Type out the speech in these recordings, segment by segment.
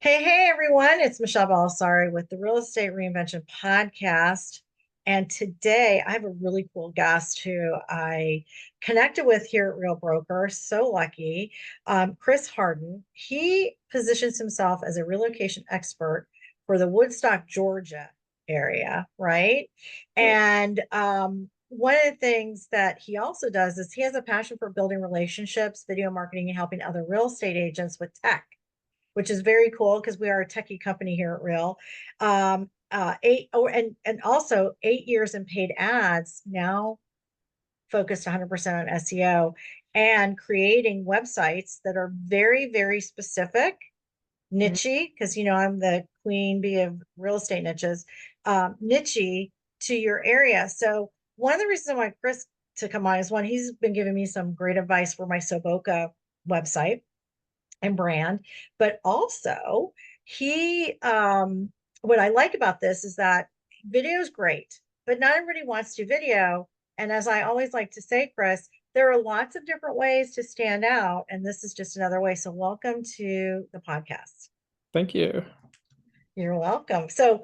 Hey, everyone. It's Michele Bellisari with the Real Estate Reinvention Podcast. And today I have a really cool guest who I connected with here at Real Broker. So lucky. Chris Harden. He positions himself as a relocation expert for the Woodstock, Georgia area, right? Yeah. And one of the things that he also does is he has a passion for building relationships, video marketing, and helping other real estate agents with tech, which is very cool because we are a techie company here at Real. And also 8 years in paid ads, now focused 100% on SEO and creating websites that are very, very specific, Mhm. niche, because I'm the queen bee of real estate niches, niche to your area. So one of the reasons I want Chris to come on is one, he's been giving me some great advice for my Soboka website and brand. But also, he, what I like about this is that video is great, but not everybody wants to video. And as I always like to say, Chris, there are lots of different ways to stand out, and this is just another way. So, welcome to the podcast. Thank you. You're welcome. So,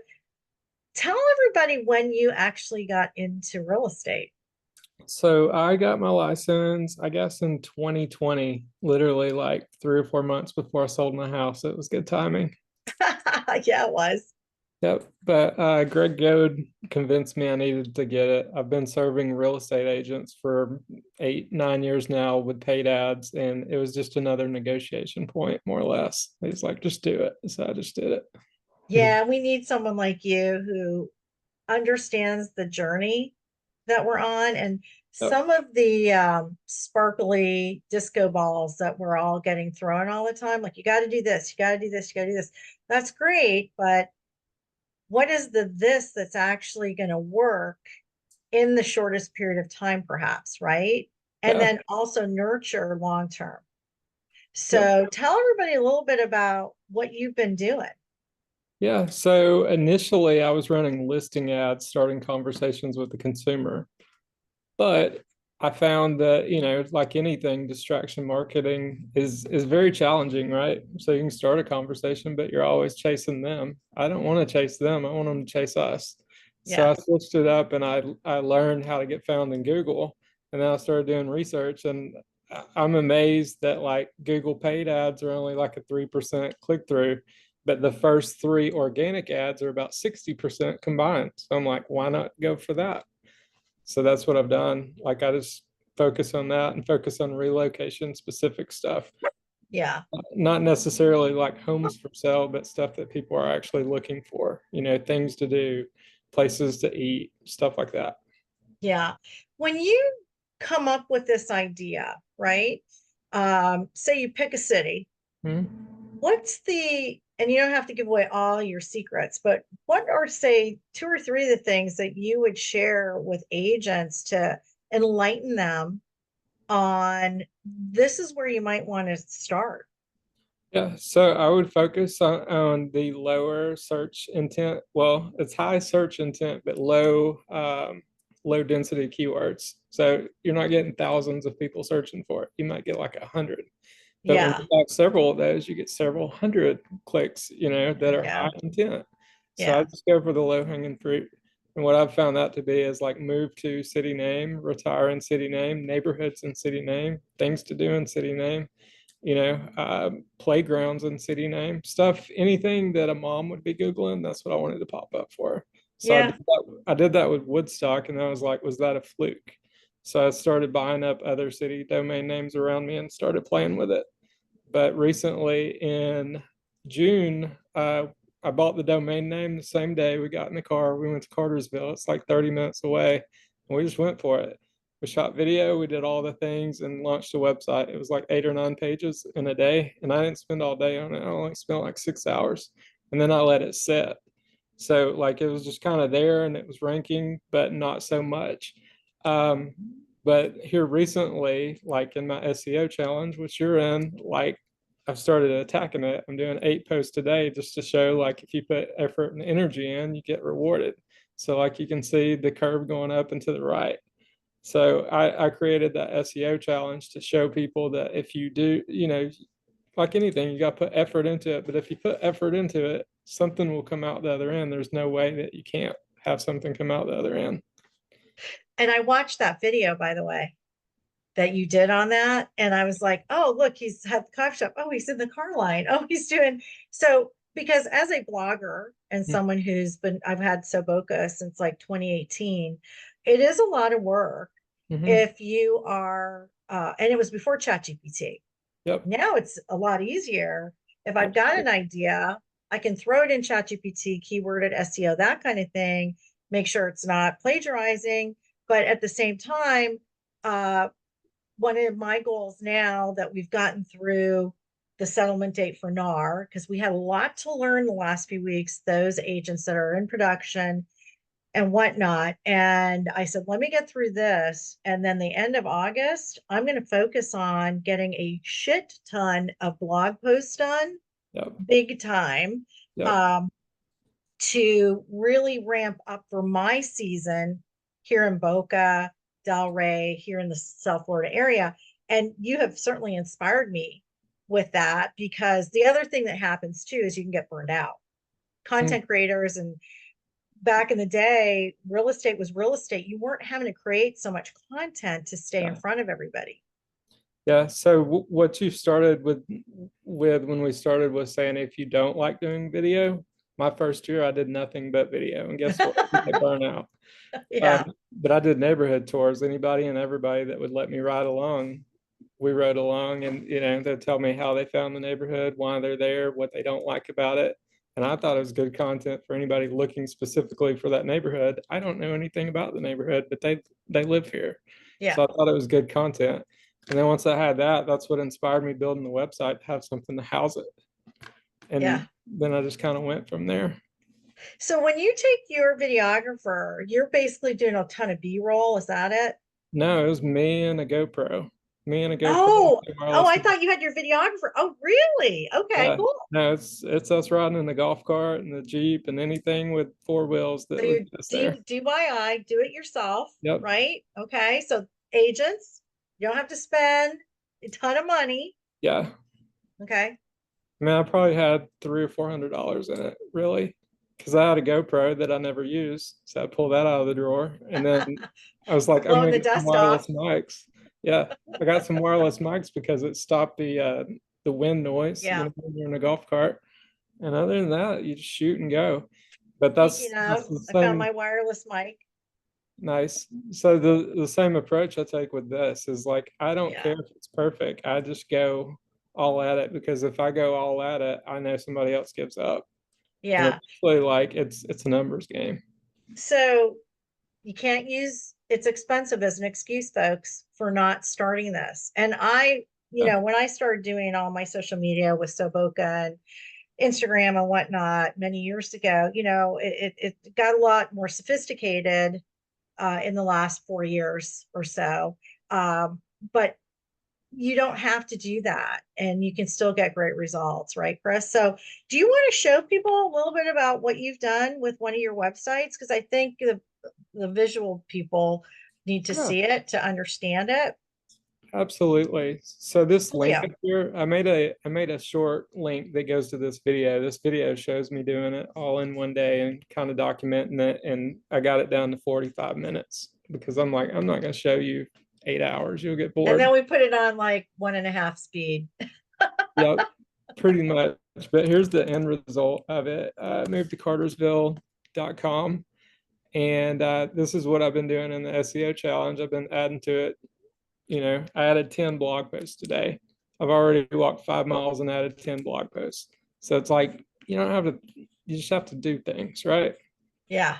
tell everybody when you actually got into real estate. So I got my license, I guess, in 2020, literally like 3 or 4 months before I sold my house. It was good timing. Yeah, it was. Yep. But Greg Goad convinced me I needed to get it. I've been serving real estate agents for 8, 9 years now with paid ads, and it was just another negotiation point, more or less. He's like, just do it. So I just did it. Yeah, we need someone like you who understands the journey that we're on and Yep. some of the sparkly disco balls that we're all getting thrown all the time. Like, you got to do this, you got to do this, you got to do this. That's great. But what is the this that's actually going to work in the shortest period of time, perhaps, right? And Yeah. then also nurture long term. Yep. So tell everybody a little bit about what you've been doing. Yeah, so initially I was running listing ads, starting conversations with the consumer. But I found that, like anything, distraction marketing is very challenging, right? So you can start a conversation, but you're always chasing them. I don't want to chase them. I want them to chase us. So I Yes. switched it up and I learned how to get found in Google. And then I started doing research and I'm amazed that like Google paid ads are only like a 3% click through, but the first three organic ads are about 60% combined. So I'm like, why not go for that? So that's what I've done. Like I just focus on that and focus on relocation specific stuff. Yeah. Not necessarily like homes for sale, but stuff that people are actually looking for, things to do, places to eat, stuff like that. Yeah. When you come up with this idea, right? Say you pick a city, Hmm. what's and you don't have to give away all your secrets, but what are, say, two or three of the things that you would share with agents to enlighten them on this is where you might want to start? Yeah, so I would focus on the lower search intent. Well, it's high search intent, but low density keywords. So you're not getting thousands of people searching for it. You might get like 100. But when Yeah. you have several of those, you get several hundred clicks, that are Yeah. high intent. So I Yeah. just go for the low hanging fruit. And what I've found that to be is like move to city name, retire in city name, neighborhoods in city name, things to do in city name, playgrounds in city name, stuff, anything that a mom would be Googling. That's what I wanted to pop up for. So Yeah. I did that with Woodstock, and I was like, was that a fluke? So I started buying up other city domain names around me and started playing with it. But recently in June, I bought the domain name the same day we got in the car. We went to Cartersville. It's like 30 minutes away. And we just went for it. We shot video, we did all the things and launched a website. It was like 8 or 9 pages in a day. And I didn't spend all day on it. I only spent like 6 hours. And then I let it set. So like it was just kind of there and it was ranking, but not so much. Um, but here recently, like in my SEO challenge, which you're in, like I've started attacking it. I'm doing 8 posts a day just to show like if you put effort and energy in, you get rewarded. So like you can see the curve going up and to the right. So I created that SEO challenge to show people that if you do, like anything, you got to put effort into it. But if you put effort into it, something will come out the other end. There's no way that you can't have something come out the other end. And I watched that video, by the way, that you did on that. And I was like, oh, look, he's had the coffee shop. Oh, he's in the car line. Oh, he's doing so. Because as a blogger and someone I've had Soboka since like 2018, it is a lot of work Mm-hmm. if you are, and it was before ChatGPT. Yep. Now it's a lot easier. If I've got an Absolutely. idea, I can throw it in ChatGPT, keyworded SEO, that kind of thing, make sure it's not plagiarizing. But at the same time, uh, one of my goals now that we've gotten through the settlement date for NAR, because we had a lot to learn the last few weeks, those agents that are in production and whatnot. And I said, let me get through this. And then the end of August, I'm going to focus on getting a shit ton of blog posts done, Yep. big time, Yep. um, to really ramp up for my season here in Boca, Delray, here in the South Florida area. And you have certainly inspired me with that, because the other thing that happens too is you can get burned out. Mm. Content creators, and back in the day, real estate was real estate. You weren't having to create so much content to stay in Yeah. front of everybody. Yeah. So what you started with when we started was saying if you don't like doing video. My first year I did nothing but video, and guess what? I burn out. Yeah. But I did neighborhood tours. Anybody and everybody that would let me ride along, we rode along, and they'd tell me how they found the neighborhood, why they're there, what they don't like about it. And I thought it was good content for anybody looking specifically for that neighborhood. I don't know anything about the neighborhood, but they live here. Yeah. So I thought it was good content. And then once I had that, that's what inspired me building the website to have something to house it. Yeah. And then I just kind of went from there. So when you take your videographer, you're basically doing a ton of B-roll. Is that it? No, it was me and a GoPro. Me and a GoPro. Oh, oh, Wireless. I thought you had your videographer. Oh, really? Okay, Yeah. cool. No, it's us riding in the golf cart and the Jeep and anything with four wheels So that would you get us there. DIY, do it yourself, Yep. right? Okay. So agents, you don't have to spend a ton of money. Yeah. Okay. I mean, I probably had $300 or $400 in it, really, because I had a GoPro that I never used. So I pulled that out of the drawer. And then I was like, I'm Blowing gonna the get some dust off. wireless mics. Yeah. I got some wireless mics because it stopped the wind noise, Yeah. when you're in a golf cart. And other than that, you just shoot and go. But Speaking that's of, the I found same. my wireless mic. Nice. So the same approach I take with this is like I don't care Yeah. if it's perfect. I just go all at it, because if I go all at it, I know somebody else gives up. And Yeah. eventually, like it's a numbers game. So you can't use it's expensive as an excuse, folks, for not starting this. And Yeah. when I started doing all my social media with Soboka and Instagram and whatnot many years ago, it got a lot more sophisticated in the last 4 years or so. But you don't have to do that, and you can still get great results, right, Chris? So do you want to show people a little bit about what you've done with one of your websites? Because I think the visual people need to Yeah, see it to understand it. absolutely. So this link Julio. up here, I made a short link that goes to this video. This video shows me doing it all in one day and kind of documenting it. And I got it down to 45 minutes because I'm like, I'm not going to show you 8 hours. You'll get And bored. then we put it on like 1.5 speed. Yep, pretty much. But here's the end result of it. I moved to cartersville.com. And this is what I've been doing in the SEO challenge. I've been adding to it. I added 10 blog posts today. I've already walked 5 miles and added 10 blog posts. So it's like, you just have to do things, right? Yeah.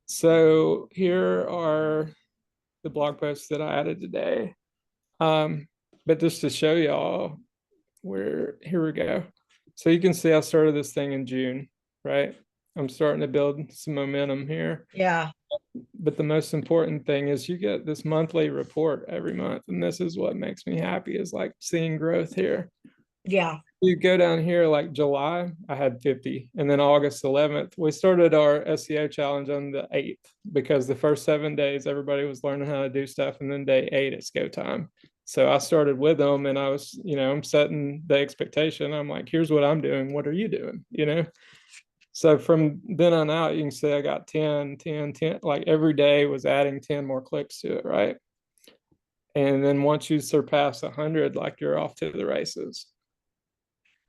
So here are the blog posts that I added today. But just to show y'all here we go. So you can see I started this thing in June, right? I'm starting to build some momentum here. Yeah. But the most important thing is you get this monthly report every month. And this is what makes me happy, is like seeing growth here. Yeah. You go down here, like July, I had 50. And then August 11th, we started our SEO challenge on the 8th because the first 7 days, everybody was learning how to do stuff. And then day 8, it's go time. So I started with them, and I was, I'm setting the expectation. I'm like, here's what I'm doing. What are you doing? So from then on out, you can say I got 10, 10, 10, like every day was adding 10 more clicks to it, right? And then once you surpass 100, like you're off to the races.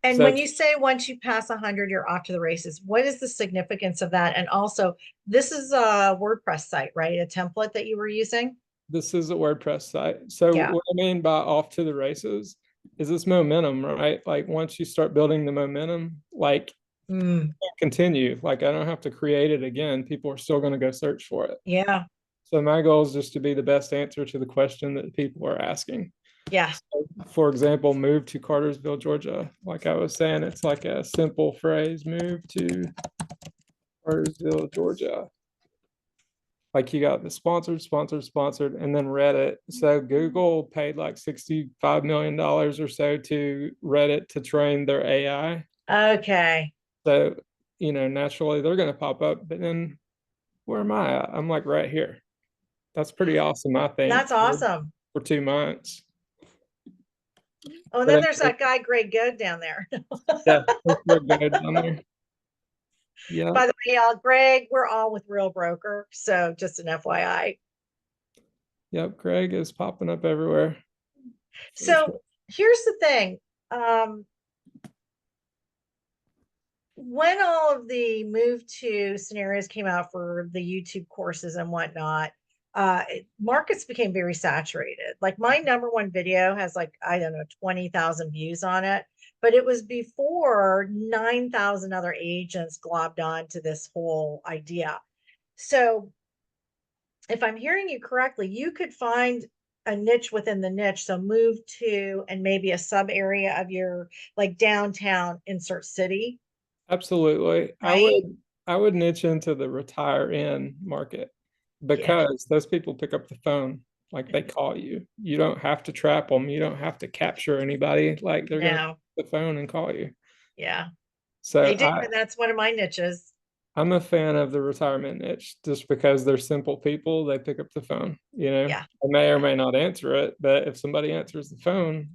And So when you say once you pass 100, you're off to the races, what is the significance of that? And also, this is a WordPress site, right? A template that you were using? this is a WordPress site. So Yeah. what I mean by off to the races is this momentum, right? Like once you start building the momentum, like Mm, continue. Like I don't have to create it again. People are still going to go search for it. yeah. So my goal is just to be the best answer to the question that people are asking. Yeah. So, for example, move to Cartersville, Georgia. Like I was saying, it's like a simple phrase, move to Cartersville, Georgia. Like you got the sponsored, sponsored, sponsored, and then Reddit. So Google paid like $65 million or so to Reddit to train their AI. Okay. So, naturally they're going to pop up, but then where am I at? I'm like right here. That's pretty awesome, I think, That's awesome. for 2 months. Oh, and But then there's that guy, Greg Good, down there. yeah, that's pretty good down there. Yeah, By the way, Greg, we're all with Real Broker. So just an FYI. yep. Craig is popping up everywhere. For So sure. here's the thing. Um, when all of the move to scenarios came out for the YouTube courses and whatnot, markets became very saturated. Like my number one video has like, I don't know, 20,000 views on it, but it was before 9,000 other agents globbed on to this whole idea. So if I'm hearing you correctly, you could find a niche within the niche. So move to and maybe a sub area of your like downtown insert city, Absolutely. I right? would I would niche into the retire in market Yeah. because those people pick up the phone. Like they call you. You don't have to trap them. You don't have to capture anybody. Like they're gonna No. pick the phone and call you. Yeah. They So do. And that's one of my niches. I'm a fan of the retirement niche just because they're simple people. They pick up the phone, Yeah. I may or may not answer it, but if somebody answers the phone,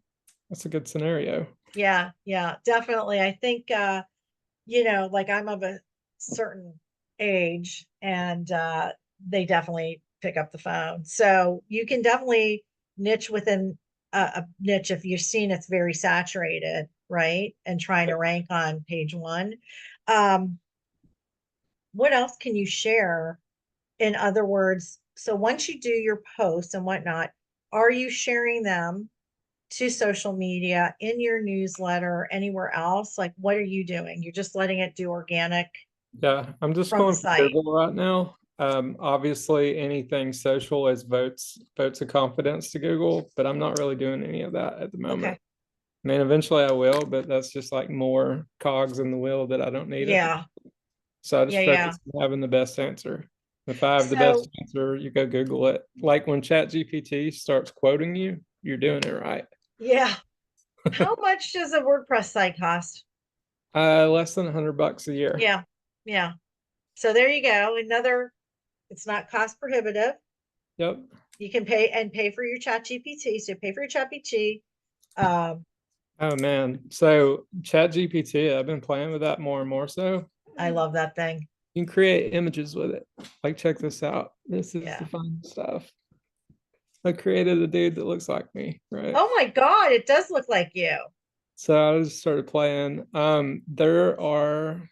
that's a good scenario. Yeah. Yeah. Definitely. I think like I'm of a certain age and they definitely pick up the phone. So you can definitely niche within a niche if you're seeing it's very saturated, right? And trying to rank on page one. Um, what else can you share? In other words, so once you do your posts and whatnot, are you sharing them to social media, in your newsletter, anywhere else? Like, what are you doing? You're just letting it do organic Yeah, I'm just from the going for site. Google right now. Obviously, anything social is votes of confidence to Google, but I'm not really doing any of that at the moment. Okay. I mean, eventually I will, but that's just like more cogs in the wheel that I don't need at the. Yeah. So I Yeah. just Yeah. focus on having the best answer. If I have the best So, answer, you go Google it. Like when ChatGPT starts quoting you, you're doing it right. yeah. How much does a WordPress site cost? Less than $100 a year. Yeah. Yeah. So there you go. It's not cost prohibitive. Yep. You can pay for your chat GPT. So you pay for your chat GPT. Um, Oh man. So ChatGPT, I've been playing with that more and more so. I love that thing. You can create images with it. Like check this out. This is the Yeah. fun stuff. I created a dude that looks like me, right? Oh my God, it does look like you. So I just started playing. There are,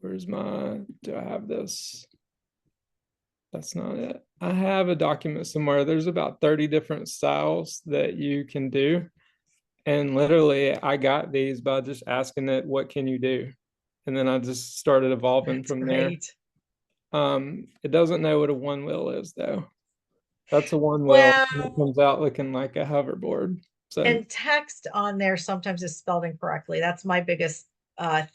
do I have this? That's not it. I have a document somewhere. There's about 30 different styles that you can do. And literally, I got these by just asking it, what can you do? And then I just started evolving That's from there. great. It doesn't know what a one wheel is, though. That's a one wheel. And it Well, comes out looking like a hoverboard. So, and text on there sometimes is spelled incorrectly. That's my biggest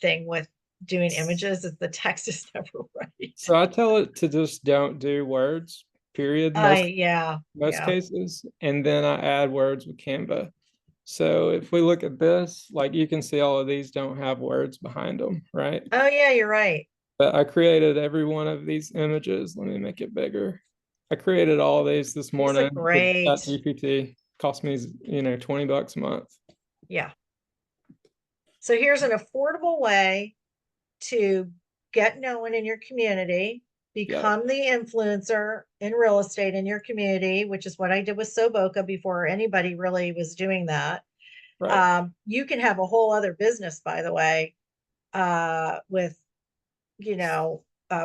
thing with doing images is the text is never right. so I tell it to just don't do words, period, Yeah, most yeah. cases. And then I add words with Canva. So if we look at this, like you can see all of these don't have words behind them, right? Oh yeah, you're right. But I created every one of these images. Let me make it bigger. I created all these this These morning look with great. ChatGPT. cost me, $20 a month. Yeah. So here's an affordable way to get known in your community, become the influencer in real estate in your community, which is what I did with Boca before anybody really was doing that. Right. You can have a whole other business, by the way, with, So,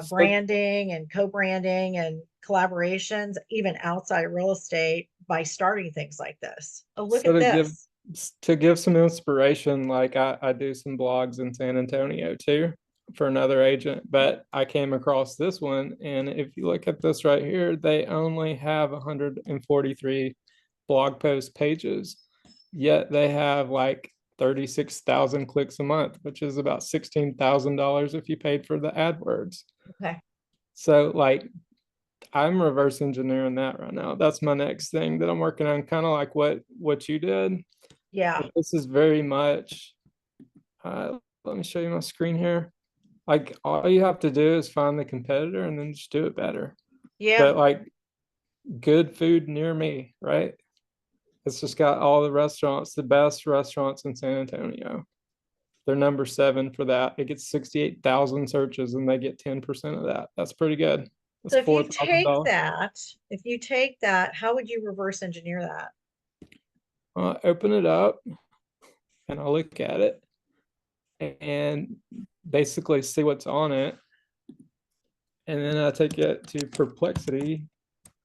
branding and co-branding and collaborations, even outside real estate, by starting things like this. Oh, look so at to give this. to give some inspiration, like I do some blogs in San Antonio too for another agent, but I came across this one, and if you look at this right here, they only have 143 blog post pages, yet they have like 36,000 clicks a month, which is about $16,000 if you paid for the AdWords. Okay. So like I'm reverse engineering that right now. That's my next thing that I'm working on, kind of like what you did. Yeah. But this is very much, let me show you my screen here. Like all you have to do is find the competitor and then just do it better. Yeah. But like good food near me, right? It's just got all the restaurants, the best restaurants in San Antonio. They're number 7 for that. It gets 68,000 searches and they get 10% of that. That's pretty good. That's So $4,000. if you take that, how would you reverse engineer that? Open it up and I look at it and basically see what's on it. And then I take it to Perplexity.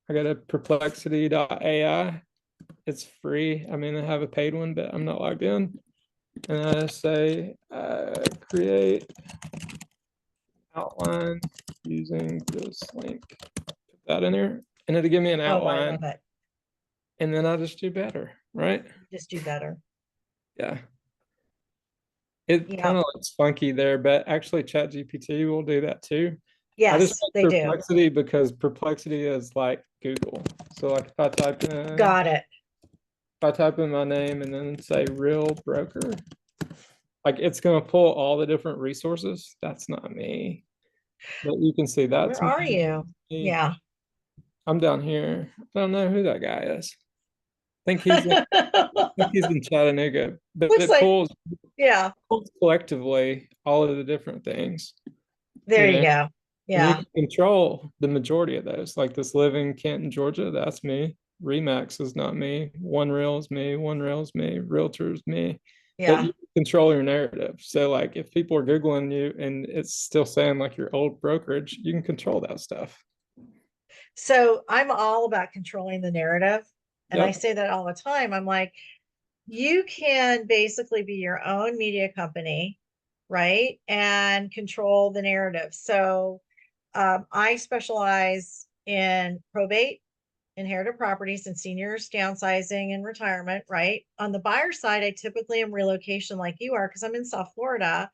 I got a perplexity.ai. It's free. I mean, I have a paid one, but I'm not logged in. And I say, create outline using this link. Put that in here, and it'll give me an Oh, I outline. love it. And then I just do better, right? Just do better. Yeah. It Yeah. kind of looks funky there, but actually ChatGPT will do that too. I just Yes, they like do. Perplexity because Perplexity is like Google. So like if Got it. I type in my name and then say real broker, like it's gonna pull all the different resources. That's not me. But you can see that's Where are you? me. Yeah. I'm down here. I don't know who that guy is. I think he's in Chattanooga, but Looks it like, yeah, pulls collectively all of the different things, there you you know. go. And you Yeah. can control the majority of those. Like this live in Canton, Georgia, that's me. Remax is not me. One Real is me. One Real is me. Realtor is me. But Yeah. you control your narrative. So like if people are Googling you and it's still saying like your old brokerage, you can control that stuff. So I'm all about controlling the narrative. And I Yep. say that all the time. I'm like, you can basically be your own media company, right? And control the narrative. So I specialize in probate, inherited properties, and seniors downsizing and retirement, right? On the buyer side, I typically am relocation like you are because I'm in South Florida.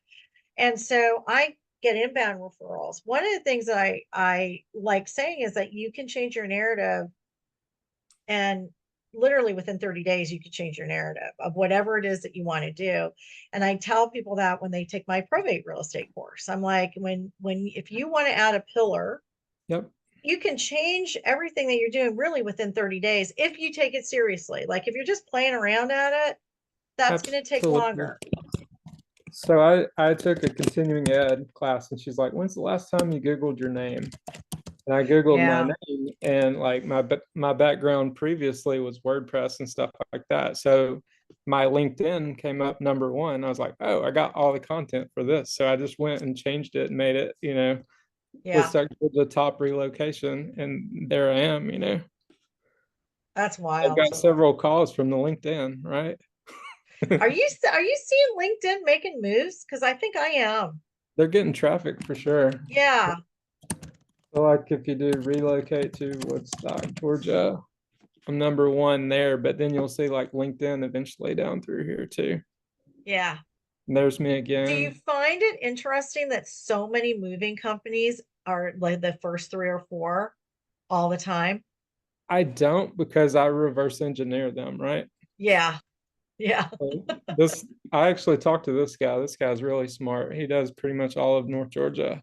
And so I get inbound referrals. One of the things that I like saying is that you can change your narrative, and literally within 30 days you could change your narrative of whatever it is that you want to do. And I tell people that when they take my probate real estate course, I'm like, when if you want to add a pillar, Yep. you can change everything that you're doing really within 30 days if you take it seriously. Like if you're just playing around at it, that's going to take Absolutely. longer. So I took a continuing ed class and she's like, when's the last time you Googled your name? And I Googled my Yeah. name and like my background previously was WordPress and stuff like that. So my LinkedIn came up number 1. I was like, oh, I got all the content for this. So I just went and changed it and made it, Yeah. listed to the top relocation. And there I am. That's I've wild. got several calls from the LinkedIn, right? Are you seeing LinkedIn making moves? Because I think I am. They're getting traffic for sure. Yeah. So like if you do relocate to Woodstock, Georgia, I'm number 1 there, but then you'll see like LinkedIn eventually down through here too. Yeah. And there's me Do you again. find it interesting that so many moving companies are like the first 3 or 4 all the time? I don't because I reverse engineer them, right? Yeah. Yeah. So I actually talked to this guy. This guy's really smart. He does pretty much all of North Georgia.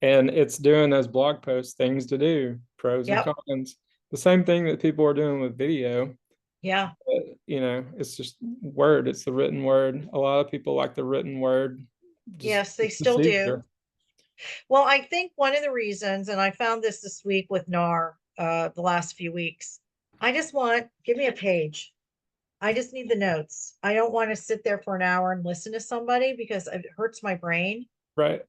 And it's doing those blog posts, things to do, pros and Yep. cons. The same thing that people are doing with video. Yeah. You know, it's just word. It's the written word. A lot of people like the written word. Just Yes, they it's just still do. easier. Well, I think one of the reasons, and I found this week with NAR, the last few weeks, I just want, give me a page. I just need the notes. I don't want to sit there for an hour and listen to somebody because it hurts my brain. Right.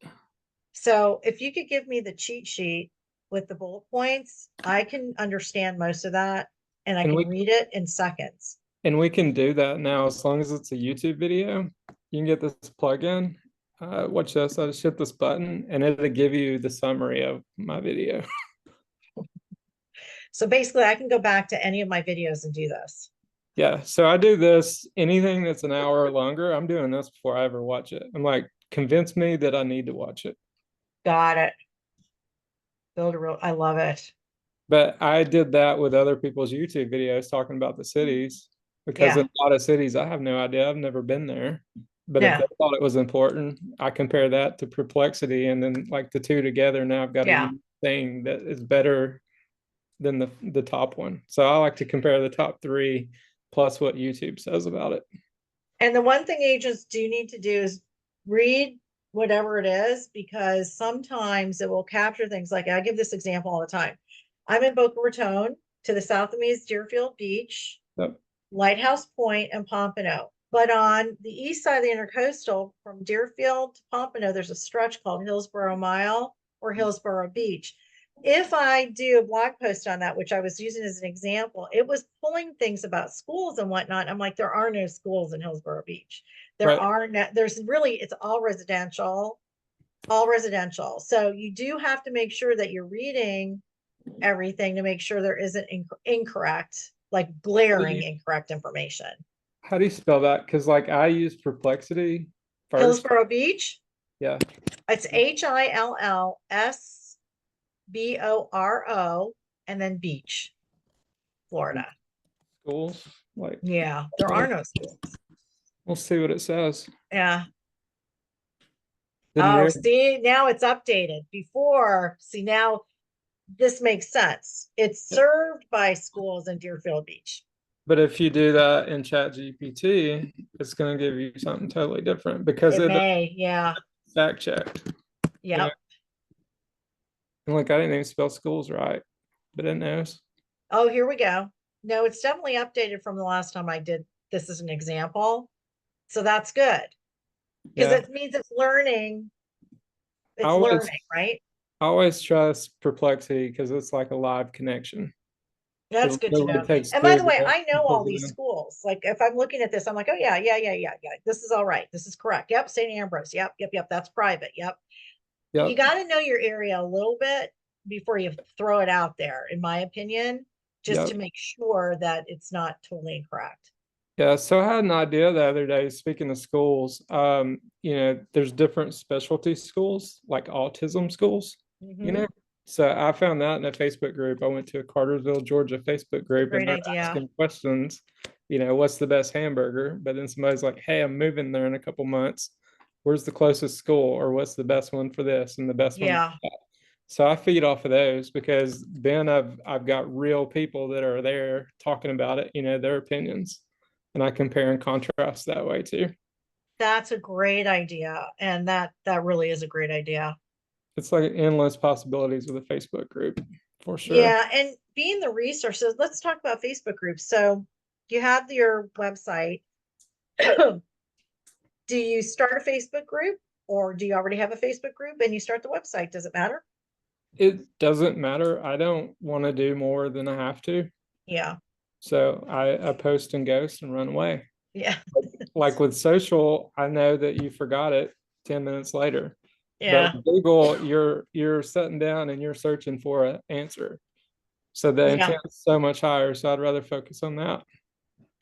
So if you could give me the cheat sheet with the bullet points, I can understand most of that and I And can we read it in seconds. and we can do that now as long as it's a YouTube video. You can get this plugin. Watch this. I just hit this button and it'll give you the summary of my video. So basically, I can go back to any of my videos and do this. Yeah. So I do this, anything that's an hour or longer, I'm doing this before I ever watch it. I'm like, convince me that I need to watch it. Got it. Build a real, I love it. But I did that with other people's YouTube videos talking about the cities because in Yeah. a lot of cities, I have no idea. I've never been there. But if they Yeah. thought it was important, I compare that to perplexity and then like the two together. Now I've got a Yeah. unique thing that is better than the top one. So I like to compare the top three plus what YouTube says about it. And the one thing agents do need to do is read whatever it is, because sometimes it will capture things. Like I give this example all the time. I'm in Boca Raton. To the south of me is Deerfield Beach, Yep. Lighthouse Point, and Pompano. But on the east side of the intercoastal from Deerfield to Pompano, there's a stretch called Hillsborough Mile or Hillsborough Beach. If I do a blog post on that, which I was using as an example, it was pulling things about schools and whatnot. I'm like, there are no schools in Hillsborough Beach. There Right. are no, there's really, it's all residential, all residential. So you do have to make sure that you're reading everything to make sure there isn't incorrect, like glaring incorrect information. How do you spell that? Because like I use perplexity first. Hillsborough Beach, Yeah. it's HILLSBORO and then beach, Florida. Schools. Like, Yeah, there are no schools. we'll see what it says. Yeah. Didn't Oh, read. see, now it's updated. Before, see, now this makes sense. It's served by schools in Deerfield Beach. But if you do that in Chat GPT, it's going to give you something totally different because It it may, yeah. fact checked. You know? Yep. And like I didn't even spell schools right, but it knows. Oh, here we go. No, it's definitely updated from the last time I did this as an example. So that's good because Yeah. it means it's learning. I It's always learning, right? I always trust perplexity because it's like a live connection. It That's good to literally know. takes And by the data way, and I know all pulls it these in. schools. Like if I'm looking at this, I'm like, oh yeah. This is all right. This is correct. Yep, St. Ambrose. Yep. That's private. Yep. You Yep. got to know your area a little bit before you throw it out there, in my opinion, just to Yep. make sure that it's not totally incorrect. Yeah, so I had an idea the other day, speaking of schools, there's different specialty schools, like autism schools, you Mm-hmm. know? So I found that in a Facebook group. I went to a Cartersville, Georgia Facebook It's a group and great they're idea. asking questions, what's the best hamburger? But then somebody's like, hey, I'm moving there in a couple months. Where's the closest school? Or what's the best one for this and the best one for Yeah, that? So I feed off of those because then I've got real people that are there talking about it, their opinions and I compare and contrast that way too. that's a great idea. And that really is a great idea. It's like endless possibilities with a Facebook group for sure. Yeah, and being the resources, let's talk about Facebook groups. So you have your website. Do you start a Facebook group or do you already have a Facebook group and you start the website? Does it matter? It doesn't matter. I don't want to do more than I have to. Yeah. So I post and ghost and run away. Yeah. Like with social, I know that you forgot it 10 minutes later. But Yeah. with Google, you're sitting down and you're searching for an answer. So the Yeah. intent is so much higher. So I'd rather focus on that.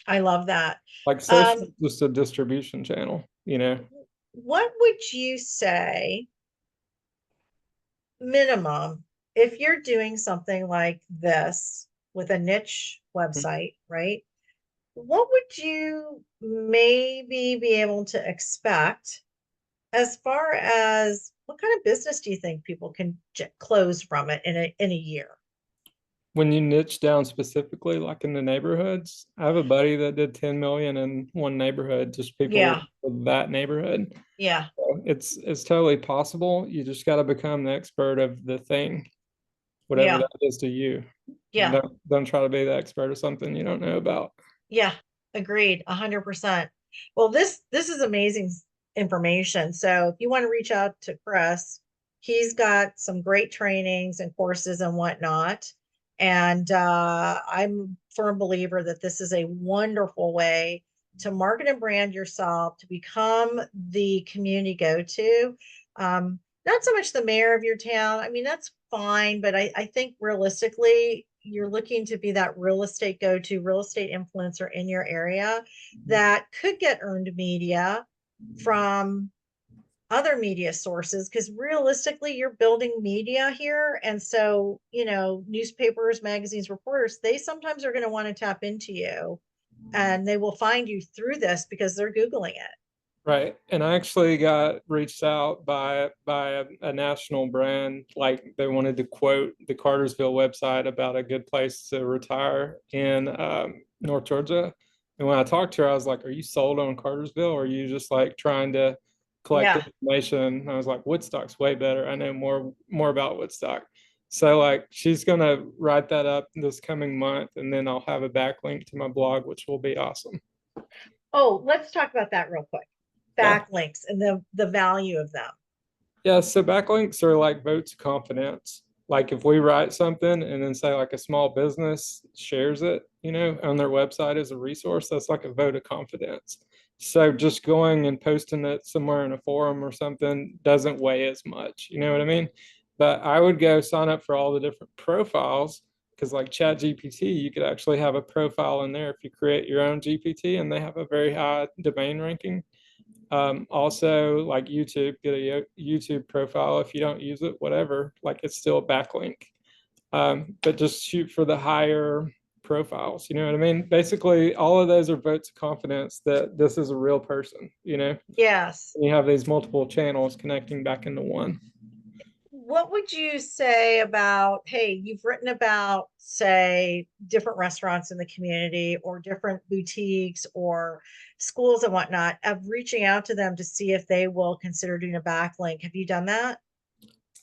I love that. Like social Um, is just a distribution channel. what would you say minimum if you're doing something like this with a niche website, right? What would you maybe be able to expect as far as what kind of business do you think people can close from it in a year? when you niche down specifically, like in the neighborhoods, I have a buddy that did 10 million in one neighborhood, just people Yeah, looking for that neighborhood. yeah, So it's totally possible. You just got to become the expert of the thing, whatever yeah, that is to you. yeah, Don't try to be the expert of something you don't know about. yeah. Agreed, 100%. Well, this is amazing information. So if you want to reach out to Chris, he's got some great trainings and courses and whatnot. And I'm a firm believer that this is a wonderful way to market and brand yourself, to become the community go-to. Not so much the mayor of your town. I mean, that's fine, but I think realistically, you're looking to be that real estate go-to, real estate influencer in your area that could get earned media from other media sources, because realistically you're building media here, and so newspapers, magazines, reporters, they sometimes are going to want to tap into you, and they will find you through this because they're googling it. Right. And I actually got reached out by a national brand, like they wanted to quote the Cartersville website about a good place to retire in North Georgia. And when I talked to her, I was like, "Are you sold on Cartersville, or are you just like trying to collect Yeah. information?" And I was like, "Woodstock's way better. I know more about Woodstock." So like she's gonna write that up this coming month, and then I'll have a backlink to my blog, which will be awesome. Oh, let's talk about that real quick. Yeah. Backlinks and the value of them. Yeah, so backlinks are like votes of confidence. Like if we write something and then say like a small business shares it, on their website as a resource, that's like a vote of confidence. So just going and posting it somewhere in a forum or something doesn't weigh as much. You know what I mean? But I would go sign up for all the different profiles, because like Chat GPT, you could actually have a profile in there if you create your own GPT, and they have a very high domain ranking. Also, like YouTube, get a YouTube profile. If you don't use it, whatever, like it's still a backlink. But just shoot for the higher profiles. You know what I mean? Basically, all of those are votes of confidence that this is a real person. Yes. And you have these multiple channels connecting back into one. What would you say about, hey, you've written about, say, different restaurants in the community or different boutiques or schools and whatnot, of reaching out to them to see if they will consider doing a backlink? Have you done that?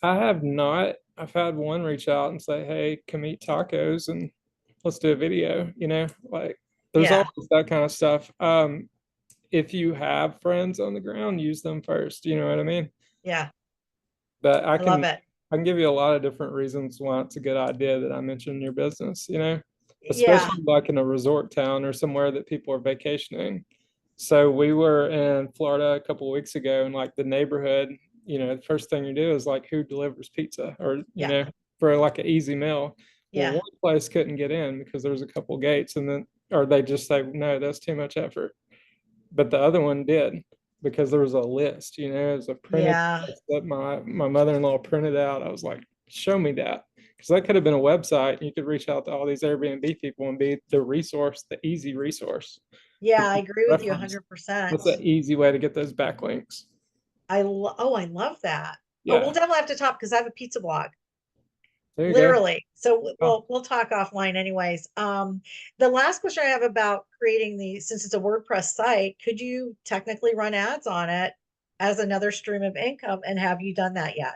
I have not. I've had one reach out and say, "Hey, come eat tacos and let's do a video." Like there's Yeah. always that kind of stuff. If you have friends on the ground, use them first. You know what I mean? Yeah. But I I love can it. I can give you a lot of different reasons why it's a good idea that I mentioned your business, Yeah. especially like in a resort town or somewhere that people are vacationing. So we were in Florida a couple of weeks ago, and like the neighborhood, the first thing you do is like who delivers pizza, or Yeah. for like an easy meal. Well, Yeah. one place couldn't get in because there was a couple gates, and then or they just say no, that's too much effort. But the other one did, because there was a list, it was a printed Yeah. list that my mother-in-law printed out. I was like, show me that. Because that could have been a website, and you could reach out to all these Airbnb people and be the resource, the easy resource Yeah. for I people agree to with you reference. 100%. That's an easy way to get those backlinks. I love that. Oh, we'll Yeah, definitely have to talk because I have a pizza blog. there you go. Literally. So Oh, we'll talk offline anyways. The last question I have about creating since it's a WordPress site, could you technically run ads on it as another stream of income? And have you done that yet?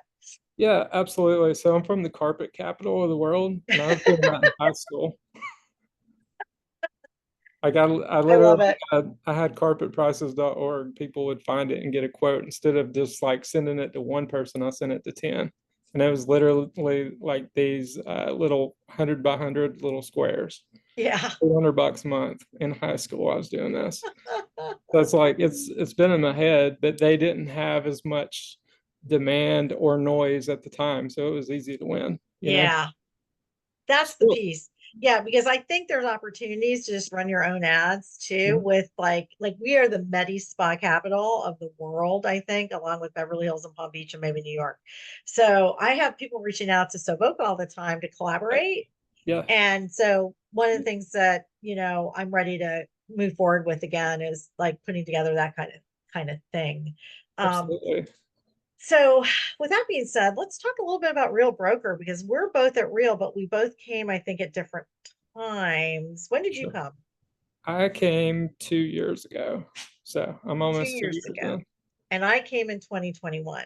yeah, absolutely. So I'm from the carpet capital of the world, and I was doing that in high school. Like I I literally love it. I had carpetprices.org. People would find it and get a quote instead of just like sending it to one person. I sent it to 10, and it was literally like these little 100 by 100 little squares. Yeah. $200 a month in high school. I was doing this. So it's like it's been in my head, but they didn't have as much demand or noise at the time, so it was easy to win. Yeah. That's the Still, piece. Yeah, because I think there's opportunities to just run your own ads too, mhm. with like we are the Medi spa capital of the world, I think, along with Beverly Hills and Palm Beach and maybe New York. So I have people reaching out to Soboka all the time to collaborate. Yeah, And so one of the things that, I'm ready to move forward with again is like putting together that kind of thing. Um, absolutely. So, with that being said, let's talk a little bit about Real Broker because we're both at Real, but we both came, I think, at different times. When did you Sure. come? I came 2 years ago, so I'm Two almost two years years ago. in. And I came in 2021.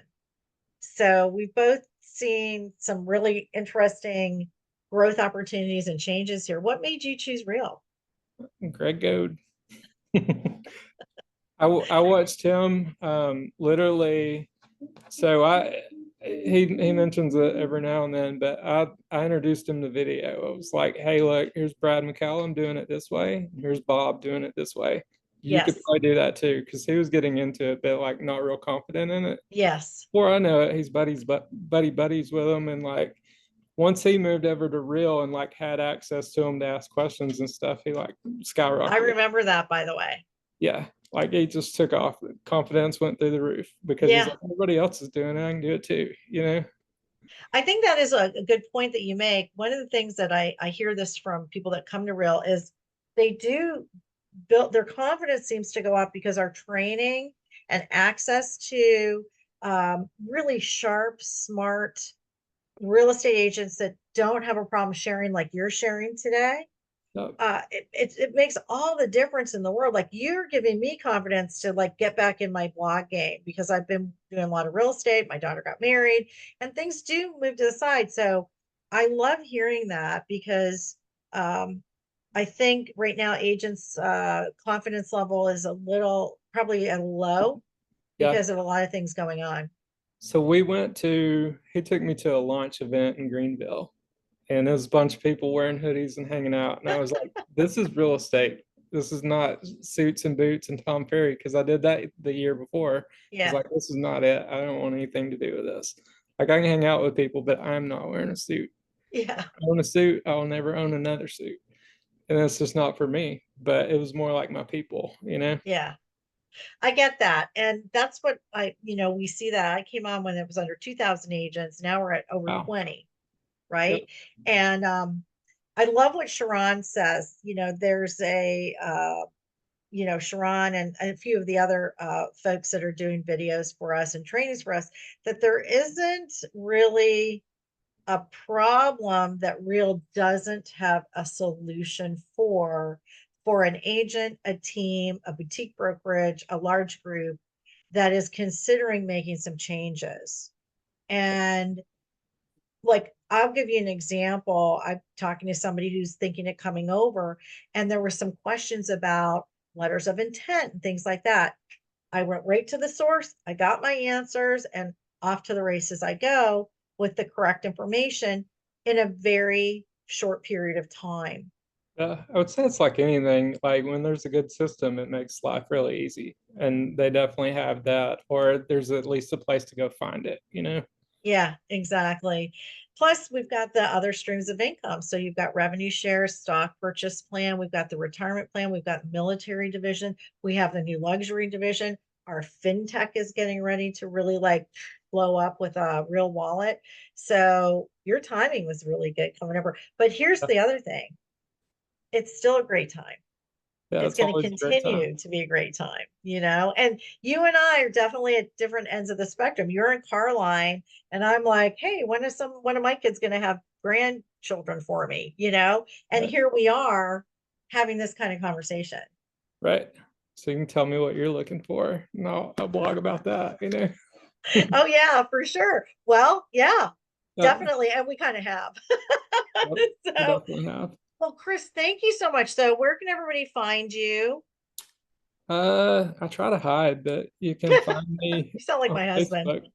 So, we've both seen some really interesting growth opportunities and changes here. What made you choose Real? Greg Goad. I watched him literally. So he mentions it every now and then, but I introduced him to video. I was like, hey, look, here's Brad McCallum doing it this way. Here's Bob doing it this way. You could Yes. probably do that too, because he was getting into it, but like not real confident in it. Yes. Before I know it, he's buddies with him, and like once he moved over to Real and like had access to him to ask questions and stuff, he like I skyrocketed. remember that, by the way. Yeah, like he just took off. Confidence went through the roof because he's Yeah. like, everybody else is doing it. I can do it too, you know? I think that is a good point that you make. One of the things that I hear this from people that come to Real is they do build their confidence seems to go up because our training and access to really sharp, smart real estate agents that don't have a problem sharing like you're sharing today Yep. it makes all the difference in the world. Like you're giving me confidence to like get back in my blog game because I've been doing a lot of real estate. My daughter got married and things do move to the side. So I love hearing that because I think right now agents confidence level is a little probably a low Yeah. because of a lot of things going on. So he took me to a launch event in Greenville, and there was a bunch of people wearing hoodies and hanging out. And I was like, this is real estate. This is not suits and boots and Tom Ferry, because I did that the year before. I was Yeah. like, this is not it. I don't want anything to do with this. Like, I can hang out with people, but I'm not wearing a suit. Yeah. I own a suit, I'll never own another suit. And that's just not for me. But it was more like my people, you know? Yeah. I get that. And that's what we see that I came on when it was under 2,000 agents. Now we're at over Wow. 20, Yep. right? And I love what Sharon says. There's Sharon and a few of the other folks that are doing videos for us and trainings for us, that there isn't really a problem that Real doesn't have a solution for an agent, a team, a boutique brokerage, a large group that is considering making some changes. And like, I'll give you an example. I'm talking to somebody who's thinking of coming over, and there were some questions about letters of intent and things like that. I went right to the source. I got my answers, and off to the races I go with the correct information in a very short period of time. I would say it's like anything, like when there's a good system, it makes life really easy. And they definitely have that, or there's at least a place to go find it, you know? Yeah, exactly. Plus, we've got the other streams of income. So you've got revenue shares, stock purchase plan, we've got the retirement plan, we've got military division, we have the new luxury division. Our fintech is getting ready to really like blow up with a real wallet. So your timing was really good coming over. But here's the other thing. It's still a great time. Yeah, It's it's going to always a great time. continue to be a great time. And you and I are definitely at different ends of the spectrum. You're in Carline, and I'm like, hey, one of my kids going to have grandchildren for me? And Right. here we are having this kind of conversation. Right. So you can tell me what you're looking for, and I'll blog about that, you know? Oh yeah, for sure. Well, yeah, Yeah, definitely. And we kind of have. yep, I So, definitely have. well, Chris, thank you so much. So where can everybody find you? I try to hide, but you can You find me sound like on my husband. Facebook.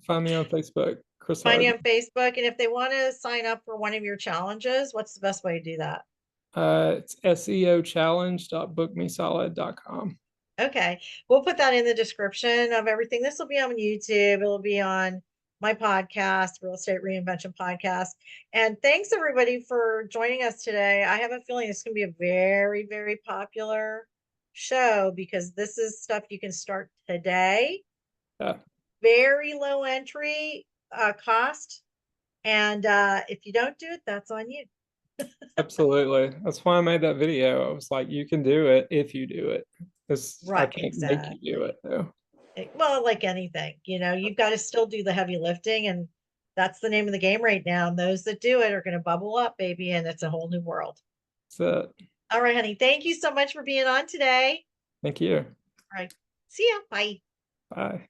Find me on Facebook, Chris Find you Harden. on Facebook. And if they want to sign up for one of your challenges, what's the best way to do that? It's seochallenge.bookmesolid.com. Okay. We'll put that in the description of everything. This will be on YouTube. It'll be on my podcast, Real Estate Reinvention Podcast. And thanks everybody for joining us today. I have a feeling it's going to be a very, very popular show because this is stuff you can start today. Yeah, Very low entry cost. And if you don't do it, that's on you. absolutely. That's why I made that video. I was like, you can do it if you do it. This I Right, can't make you do exactly. it though. Well, like anything, you've got to still do the heavy lifting, and that's the name of the game right now. And those that do it are going to bubble up, baby, and it's a whole new world. So, All right, honey. Thank you so much for being on today. thank you. All right. See ya. Bye. Bye.